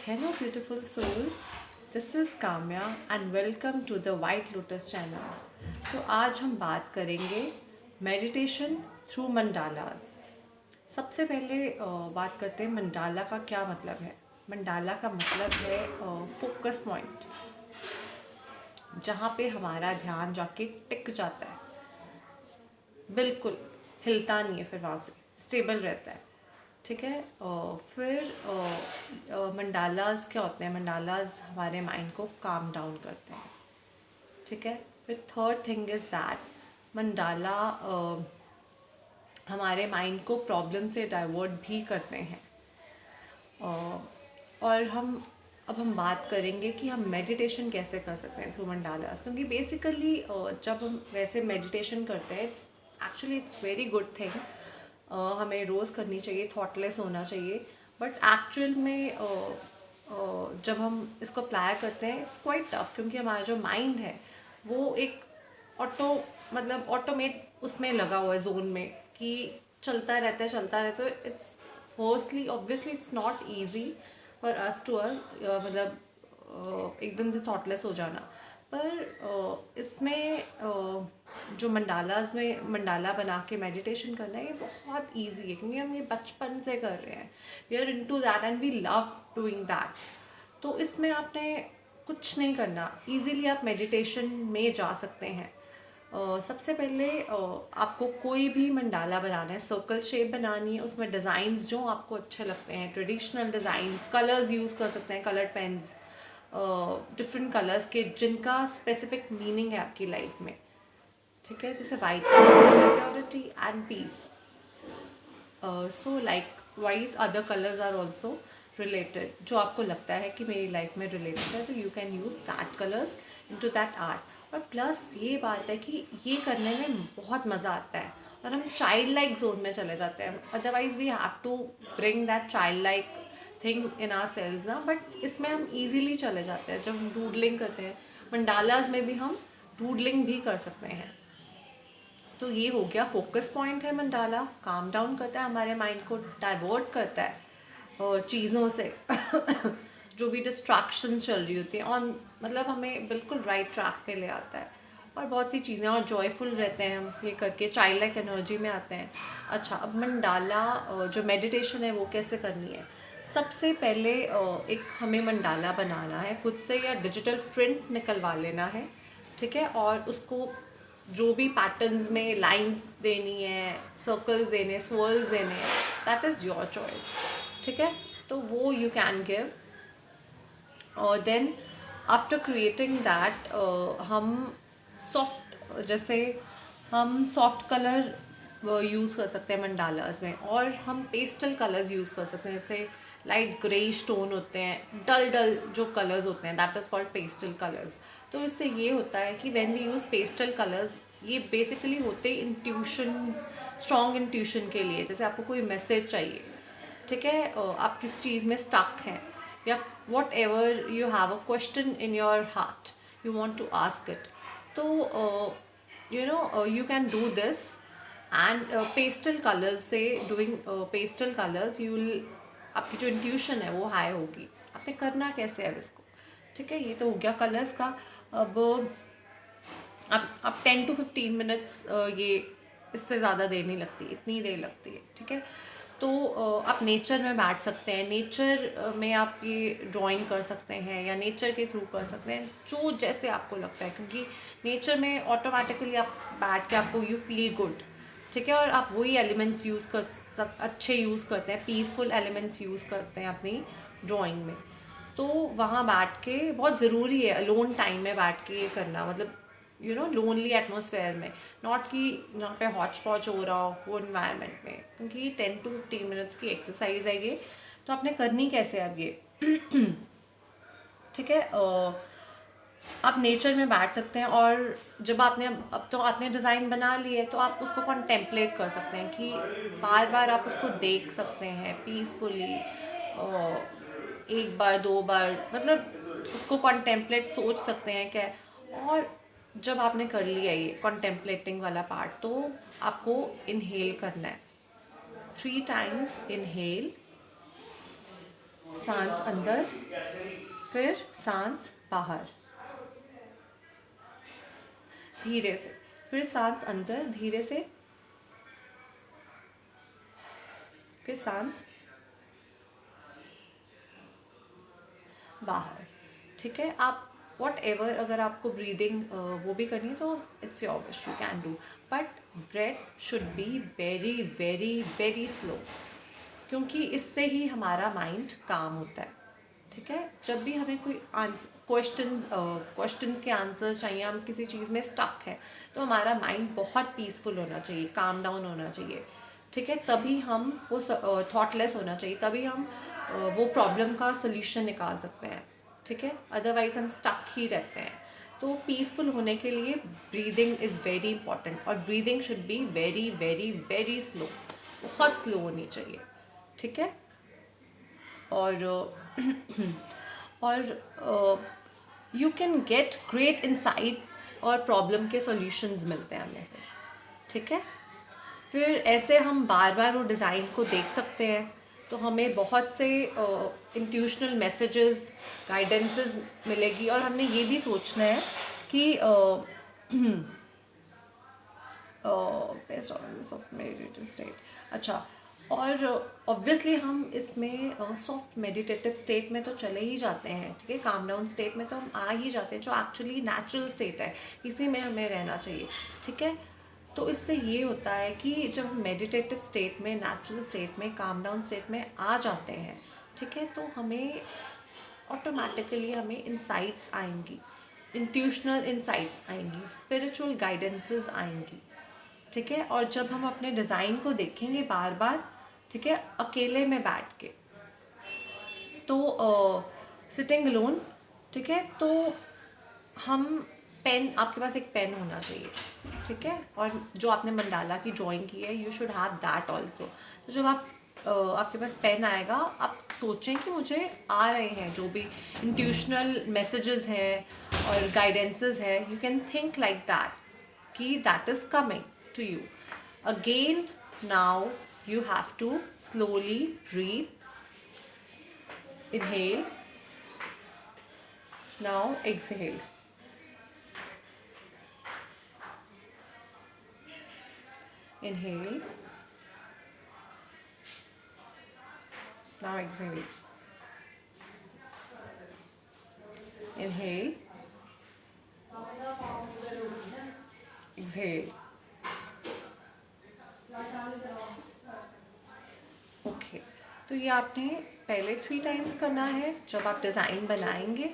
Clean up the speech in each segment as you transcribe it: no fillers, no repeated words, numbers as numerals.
Hello, beautiful souls. This is Kamya and welcome to the White Lotus channel. तो आज हम बात करेंगे मेडिटेशन थ्रू मंडालास। सबसे पहले बात करते हैं मंडाला का क्या मतलब है। मंडाला का मतलब है फोकस पॉइंट, जहाँ पे हमारा ध्यान जाके टिक जाता है, बिल्कुल हिलता नहीं है, फिर वहाँ से स्टेबल रहता है। ठीक है। फिर मंडालाज क्या होते हैं? मंडालाज हमारे माइंड को काम डाउन करते हैं। ठीक है। फिर third thing is that mandala हमारे माइंड को प्रॉब्लम से डाइवर्ट भी करते हैं। और हम बात करेंगे कि हम मेडिटेशन कैसे कर सकते हैं थ्रू मंडालास, क्योंकि बेसिकली जब हम वैसे मेडिटेशन करते हैं इट्स वेरी गुड थिंग, हमें रोज़ करनी चाहिए, थॉटलेस होना चाहिए। बट एक्चुअल में जब हम इसको अप्लाई करते हैं इट्स क्वाइट टफ, क्योंकि हमारा जो माइंड है वो एक ऑटोमेट उसमें लगा हुआ है, जोन में, कि चलता रहता है। It's firstly obviously it's not easy for us to एकदम से थॉटलेस हो जाना। पर इसमें जो मंडालाज में मंडाला बना के मेडिटेशन करना है, ये बहुत इजी है, क्योंकि हम ये बचपन से कर रहे हैं। We are into that and we love doing that. तो इसमें आपने कुछ नहीं करना, इजीली आप मेडिटेशन में जा सकते हैं। सबसे पहले आपको कोई भी मंडाला बनाना है, सर्कल शेप बनानी है, उसमें डिज़ाइंस जो आपको अच्छे लगते हैं, ट्रेडिशनल डिज़ाइंस, कलर्स यूज़ कर सकते हैं, कलर पेन्स, डिफरेंट कलर्स के जिनका स्पेसिफिक मीनिंग है आपकी लाइफ में। ठीक है। जैसे वाइट का मतलब है purity and peace. So likewise other colours are also related. जो आपको लगता है कि मेरी लाइफ में रिलेटेड है, तो you can use that colours into that art. और प्लस ये बात है कि ये करने में बहुत मज़ा आता है और हम चाइल्ड लाइक जोन में चले जाते हैं। Otherwise we have to bring that child like thing in our selves ना, बट इसमें हम ईजीली चले जाते हैं जब हम डूडलिंग करते हैं। मंडालाज में भी हम डूडलिंग भी कर सकते हैं। तो ये हो गया फोकस पॉइंट है मंडाला, काम डाउन करता है, हमारे माइंड को डाइवर्ट करता है चीज़ों से जो भी डिस्ट्रैक्शंस चल रही होती हैं, ऑन मतलब हमें बिल्कुल राइट ट्रैक पे ले आता है। और बहुत सी चीज़ें, और जॉयफुल रहते हैं हम ये करके, चाइल्ड लाइक एनर्जी में आते हैं। अच्छा, अब मंडाला जो मेडिटेशन है वो कैसे करनी है? सबसे पहले एक हमें मंडाला बनाना है खुद से, या डिजिटल प्रिंट निकलवा लेना है। ठीक है। और उसको जो भी पैटर्न्स में लाइंस देनी है, सर्कल्स देने, स्वर्ल्स देने हैं, दैट इज़ योर चॉइस। ठीक है। तो वो यू कैन गिव। और देन आफ्टर क्रिएटिंग दैट हम सॉफ्ट, जैसे हम सॉफ्ट कलर यूज़ कर सकते हैं मंडालास में, और हम पेस्टल कलर्स यूज़ कर सकते हैं। जैसे लाइट ग्रे टोन होते हैं, डल डल जो कलर्स होते हैं, that is called pastel colours. तो इससे ये होता है कि when we use pastel colours, ये बेसिकली होते इंट्यूशन, स्ट्रॉन्ग इंट्यूशन के लिए। जैसे आपको कोई मैसेज चाहिए, ठीक है, आप किस चीज़ में स्टक हैं, या whatever you have a question in your heart, you want to ask it, तो you can do this. And pastel colours से, doing pastel colours, you will, आपकी जो इंट्यूशन है वो हाई होगी। आपने करना कैसे है अब इसको? ठीक है। ये तो हो गया कलर्स का। अब आप 10 to 15 मिनट्स, ये इससे ज़्यादा देर नहीं लगती, इतनी देर लगती है। ठीक है। तो आप नेचर में बैठ सकते हैं, नेचर में आप ये ड्राइंग कर सकते हैं, या नेचर के थ्रू कर सकते हैं, जो जैसे आपको लगता है, क्योंकि नेचर में ऑटोमेटिकली आप बैठ के आपको यू फील गुड। ठीक है। और आप वही एलिमेंट्स यूज़ कर अच्छे यूज़ करते हैं, पीसफुल एलिमेंट्स यूज़ करते हैं अपनी ड्राइंग में। तो वहाँ बैठ के बहुत ज़रूरी है अलोन टाइम में बैठ के ये करना, मतलब लोनली एटमोसफेयर में, नॉट कि जहाँ पे हॉच पॉच हो रहा हो वो इन्वायरमेंट में, क्योंकि ये 10 to 15 मिनट्स की एक्सरसाइज है ये। तो आपने करनी कैसे अब ये? ठीक है। आप नेचर में बैठ सकते हैं, और जब अब तो आपने डिज़ाइन बना ली है, तो आप उसको कॉन्टेम्पलेट कर सकते हैं, कि बार बार आप उसको देख सकते हैं पीसफुली, एक बार दो बार, मतलब उसको कॉन्टेम्पलेट सोच सकते हैं क्या। और जब आपने कर लिया ये कॉन्टेम्पलेटिंग वाला पार्ट, तो आपको इनहेल करना है 3 times। इनहेल, सांस अंदर, फिर सांस बाहर, धीरे से, फिर सांस अंदर धीरे से, फिर सांस बाहर। ठीक है, आप वॉट एवर, अगर आपको ब्रीदिंग वो भी करनी है तो it's your wish, you can do, but breath should be very very very slow, क्योंकि इससे ही हमारा माइंड काम होता है। ठीक है, जब भी हमें कोई आंसर क्वेश्चंस के आंसर्स चाहिए, हम किसी चीज़ में स्टक है, तो हमारा माइंड बहुत पीसफुल होना चाहिए, काम डाउन होना चाहिए। ठीक है, तभी हम वो थॉटलेस होना चाहिए, तभी हम वो प्रॉब्लम का सोल्यूशन निकाल सकते हैं। ठीक है, अदरवाइज हम स्टक ही रहते हैं। तो पीसफुल होने के लिए ब्रीदिंग इज़ वेरी इंपॉर्टेंट, और breathing should be very very very slow, बहुत स्लो होनी चाहिए। ठीक है, और और you can get great insights और प्रॉब्लम के सॉल्यूशंस मिलते हैं हमें फिर। ठीक है, फिर ऐसे हम बार बार वो डिज़ाइन को देख सकते हैं, तो हमें बहुत से इंट्यूशनल मैसेजेस, गाइडेंसेस मिलेगी, और हमने ये भी सोचना है कि बेस्ट ऑफ मेडिटेटिव स्टेट। अच्छा, और ऑब्वियसली हम इसमें सॉफ्ट मेडिटेटिव स्टेट में तो चले ही जाते हैं। ठीक है, काम डाउन स्टेट में तो हम आ ही जाते हैं, जो एक्चुअली नेचुरल स्टेट है, इसी में हमें रहना चाहिए। ठीक है, तो इससे ये होता है कि जब हम मेडिटेटिव स्टेट में, नेचुरल स्टेट में, काम डाउन स्टेट में आ जाते हैं, ठीक है, तो हमें ऑटोमेटिकली हमें इंसाइट्स आएंगी, इंट्यूशनल इंसाइट्स आएंगी, स्पिरिचुअल गाइडेंसेस आएंगी। ठीक है, और जब हम अपने डिज़ाइन को देखेंगे बार बार, ठीक है, अकेले में बैठ के, तो सिटिंग अलोन, ठीक है, तो हम पेन, आपके पास एक पेन होना चाहिए। ठीक है, और जो आपने मंडाला की ड्राइंग की है, you should have that also. तो जब आप आपके पास पेन आएगा, आप सोचें कि मुझे आ रहे हैं जो भी इंट्यूशनल मैसेजेस हैं और गाइडेंसेस है, you can think like that कि that is coming to you again. Now you have to slowly breathe, inhale, now exhale, inhale, now exhale, inhale, exhale. Okay, तो ये आपने पहले 3 टाइम्स करना है जब आप डिज़ाइन बनाएंगे।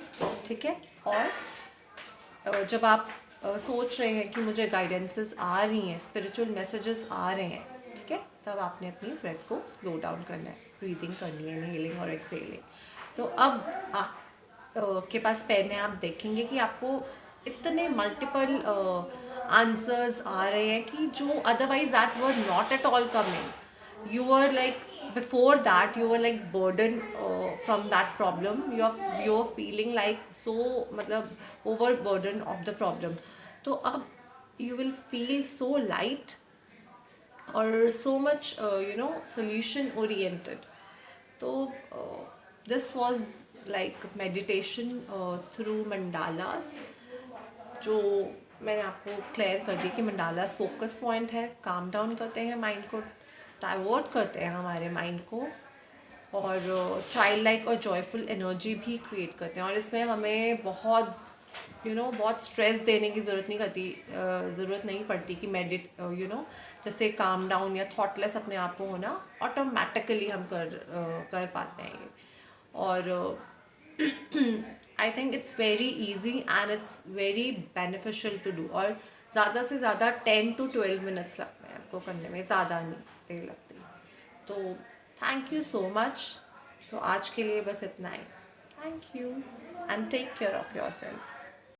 ठीक है, और जब आप सोच रहे हैं कि मुझे गाइडेंसेस आ रही हैं, स्पिरिचुअल मैसेजेस आ रहे हैं, ठीक है, तब आपने अपनी ब्रेथ को स्लो डाउन करना है, ब्रीदिंग करनी है, इनहेलिंग और एक्सहेलिंग। तो अब आप के पास पेन है, आप देखेंगे कि आपको इतने मल्टीपल आंसर्स आ रहे हैं कि जो otherwise that were not at all coming, you were like before that you were like burdened from that problem, you're feeling like so मतलब overburden of the problem, तो अब you will feel so light or so much solution oriented. तो this was like meditation through mandalas, जो मैंने आपको clear कर दी कि मंडालास focus point है, काम डाउन करते हैं माइंड को, डाइवर्ट करते हैं हमारे माइंड को, और चाइल्ड लाइक और जॉयफुल एनर्जी भी क्रिएट करते हैं। और इसमें हमें बहुत बहुत स्ट्रेस देने की ज़रूरत नहीं पड़ती कि जैसे काम डाउन या थॉटलेस अपने आप को होना, ऑटोमेटिकली हम कर पाते हैं ये। और I think it's very easy and it's very beneficial to do, और ज़्यादा से ज़्यादा 10 to 12 मिनट्स लगते हैं इसको करने में, ज़्यादा नहीं देर लगती। तो थैंक यू सो मच। तो आज के लिए बस इतना ही। Thank you and take care of your self.